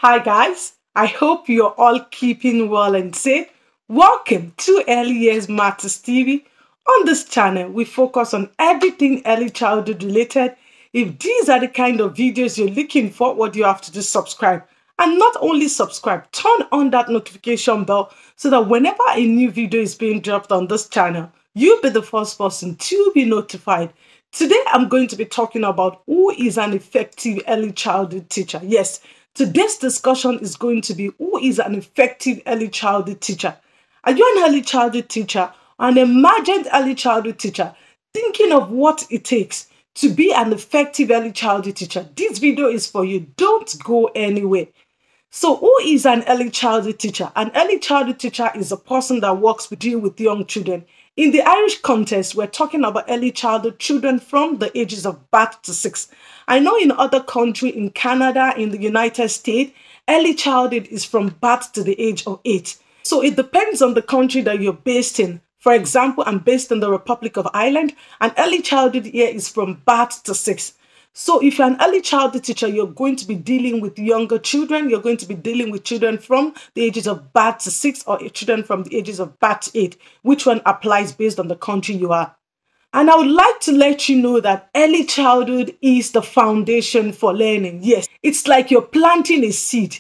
Hi guys, I hope you're all keeping well and safe. Welcome to Early Years Matters TV. On this channel, we focus on everything early childhood related. If these are the kind of videos you're looking for, what you have to do, subscribe. And not only subscribe, turn on that notification bell so that whenever a new video is being dropped on this channel, you'll be the first person to be notified. Today, I'm going to be talking about who is an effective early childhood teacher. Yes, today's discussion is going to be who is an effective early childhood teacher. Are you an early childhood teacher or an emergent early childhood teacher thinking of what it takes to be an effective early childhood teacher? This video is for you. Don't go anywhere. So who is an early childhood teacher? An early childhood teacher is a person that works with young children. In the Irish context, we're talking about early childhood children from the ages of birth to 6. I know in other countries, in Canada, in the United States, early childhood is from birth to the age of 8. So it depends on the country that you're based in. For example, I'm based in the Republic of Ireland, and early childhood here is from birth to 6. So if you're an early childhood teacher, you're going to be dealing with younger children. You're going to be dealing with children from the ages of birth to 6 or children from the ages of birth to 8. Which one applies based on the country you are? And I would like to let you know that early childhood is the foundation for learning. Yes, it's like you're planting a seed.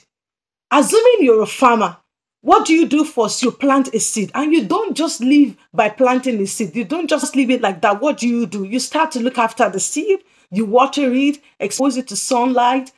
Assuming you're a farmer, what do you do first? You plant a seed, and you don't just leave by planting a seed. You don't just leave it like that. What do? You start to look after the seed. You water it, expose it to sunlight,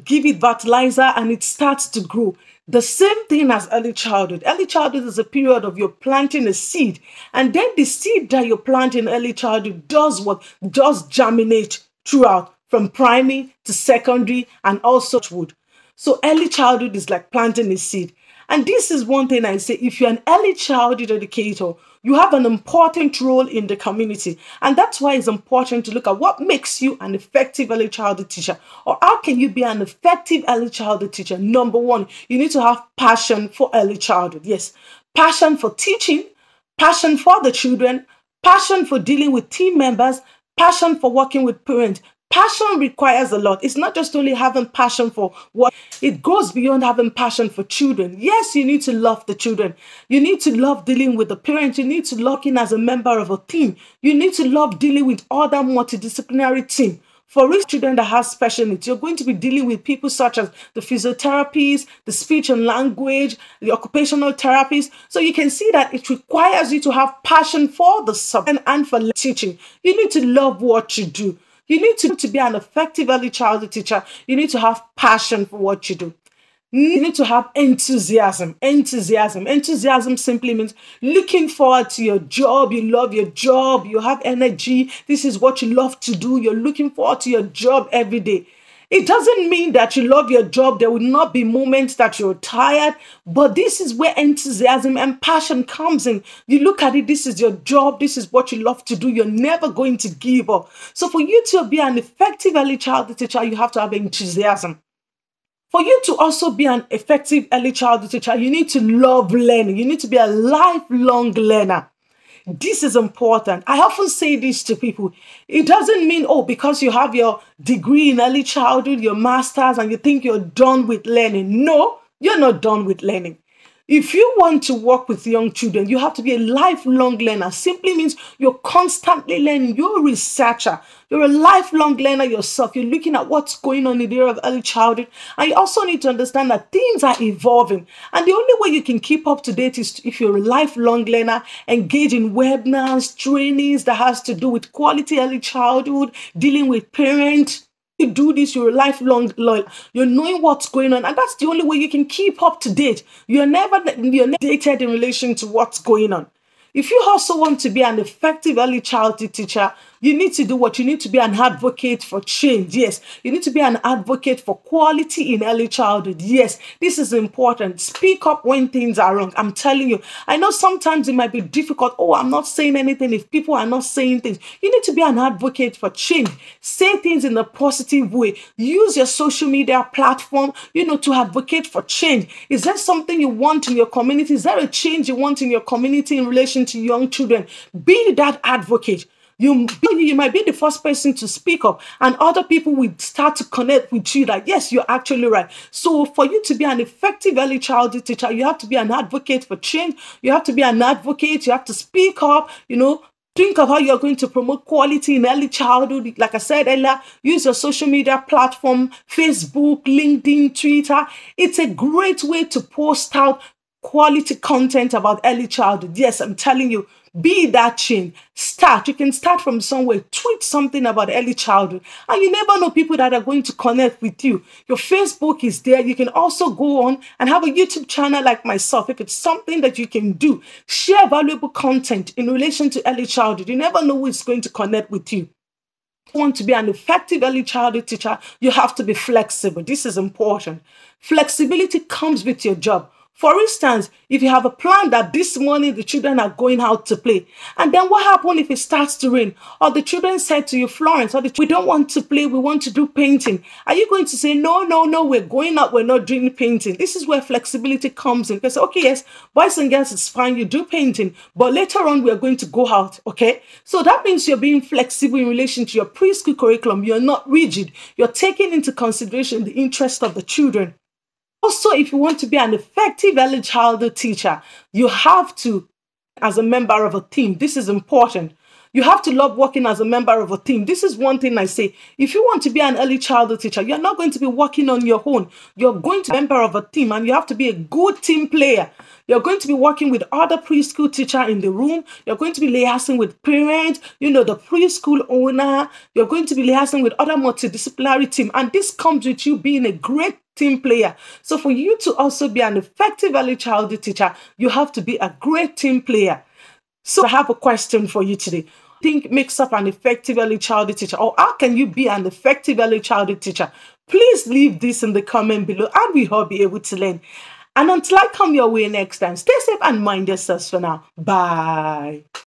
give it fertilizer, and it starts to grow. The same thing as early childhood. Early childhood is a period of you planting a seed, and then the seed that you plant in early childhood does what? Does germinate throughout, from primary to secondary and also wood. So early childhood is like planting a seed. And this is one thing I say, if you're an early childhood educator, you have an important role in the community. And that's why it's important to look at what makes you an effective early childhood teacher, or how can you be an effective early childhood teacher. Number one, you need to have passion for early childhood. Yes, passion for teaching, passion for the children, passion for dealing with team members, passion for working with parents. Passion requires a lot. It's not just only having passion for what, it goes beyond having passion for children. Yes, you need to love the children. You need to love dealing with the parents. You need to log in as a member of a team. You need to love dealing with other multidisciplinary team. For each student that has special needs, you're going to be dealing with people such as the physiotherapists, the speech and language, the occupational therapists. So you can see that it requires you to have passion for the subject and for teaching. You need to love what you do. You need to be an effective early childhood teacher. You need to have passion for what you do. You need to have enthusiasm. Enthusiasm simply means looking forward to your job. You love your job. You have energy. This is what you love to do. You're looking forward to your job every day. It doesn't mean that you love your job. There will not be moments that you're tired, but this is where enthusiasm and passion comes in. You look at it, this is your job. This is what you love to do. You're never going to give up. So for you to be an effective early childhood teacher, you have to have enthusiasm. For you to also be an effective early childhood teacher, you need to love learning. You need to be a lifelong learner. This is important. I often say this to people. It doesn't mean, oh, because you have your degree in early childhood, your master's, and you think you're done with learning. No, you're not done with learning. If you want to work with young children, you have to be a lifelong learner. Simply means you're constantly learning. You're a researcher. You're a lifelong learner yourself. You're looking at what's going on in the area of early childhood. And you also need to understand that things are evolving. And the only way you can keep up to date is if you're a lifelong learner, engage in webinars, trainings that has to do with quality early childhood, dealing with parents. You do this, you're a lifelong learner. You're knowing what's going on, and that's the only way you can keep up to date. You're never dated in relation to what's going on. If you also want to be an effective early childhood teacher, you need to do what? You need to be an advocate for change. Yes, you need to be an advocate for quality in early childhood. Yes, this is important. Speak up when things are wrong. I'm telling you, I know sometimes it might be difficult. Oh, I'm not saying anything if people are not saying things. You need to be an advocate for change. Say things in a positive way. Use your social media platform, to advocate for change. Is there something you want in your community? Is there a change you want in your community in relation to young children? Be that advocate. You might be the first person to speak up, and other people will start to connect with you that yes, you're actually right. So for you to be an effective early childhood teacher, you have to be an advocate for change. You have to be an advocate. You have to speak up, think of how you're going to promote quality in early childhood. Like I said earlier, use your social media platform, Facebook, LinkedIn, Twitter. It's a great way to post out quality content about early childhood. Yes, I'm telling you, be that change. Start. You can start from somewhere. Tweet something about early childhood. And you never know people that are going to connect with you. Your Facebook is there. You can also go on and have a YouTube channel like myself. If it's something that you can do, share valuable content in relation to early childhood. You never know who is going to connect with you. Want to be an effective early childhood teacher, you have to be flexible. This is important. Flexibility comes with your job. For instance, if you have a plan that this morning the children are going out to play, and then what happens if it starts to rain? Or the children said to you, Florence, we don't want to play, we want to do painting. Are you going to say, no, no, no, we're going out, we're not doing painting? This is where flexibility comes in. Because, okay, yes, boys and girls, it's fine, you do painting, but later on we're going to go out, okay? So that means you're being flexible in relation to your preschool curriculum. You're not rigid. You're taking into consideration the interest of the children. Also, if you want to be an effective early childhood teacher, you have to, as a member of a team, this is important. You have to love working as a member of a team. This is one thing I say. If you want to be an early childhood teacher, you're not going to be working on your own. You're going to be a member of a team, and you have to be a good team player. You're going to be working with other preschool teachers in the room. You're going to be liaising with parents, the preschool owner. You're going to be liaising with other multidisciplinary team. And this comes with you being a great team player. So for you to also be an effective early childhood teacher, you have to be a great team player. So I have a question for you today. Think makes up an effective early childhood teacher, or how can you be an effective early childhood teacher? Please leave this in the comment below, and we all be able to learn. And until I come your way next time, stay safe and mind yourselves for now. Bye.